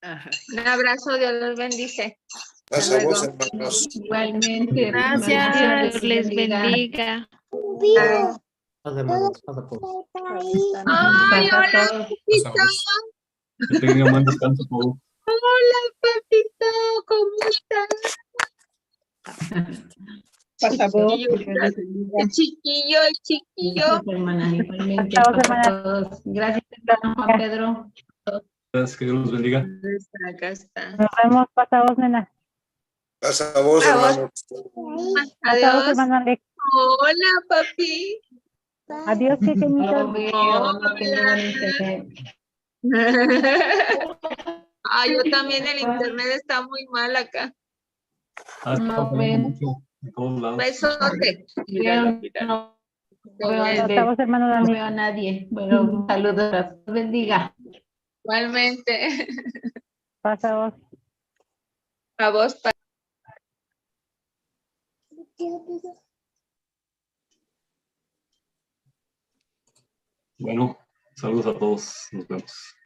Un abrazo, Dios los bendice. Hasta Hasta vos, luego. hermanos. Igualmente. Gracias. Dios les bendiga. Hermanos, pasa por. Ay, Pasa hola, todo. papito. Que tengan un buen descanso todos. Hola, papito. ¿Cómo estás? Pasa vos. El chiquillo, el chiquillo. Gracias, hermana. Igualmente. Chao, Pasa hermana. a todos. Gracias, hermano Juan Pedro. Gracias, que Dios los bendiga. Acá está. Nos vemos, pasa vos, nena. Hasta vos, A vos. hermanos. Adiós. hermana Alex. Hola, papi. Adiós, pequeñito. No veo, no tengo buen internet. Ay, yo también, el internet está muy mal acá. Ah, está No, fallando ven. mucho en todos lados. Besote. Veo, no veo, hermano no Dani. veo a nadie. Bueno, saludos. Dios bendiga. Igualmente. Pasa vos. A vos, pa. Bueno, saludos a todos. Nos vemos.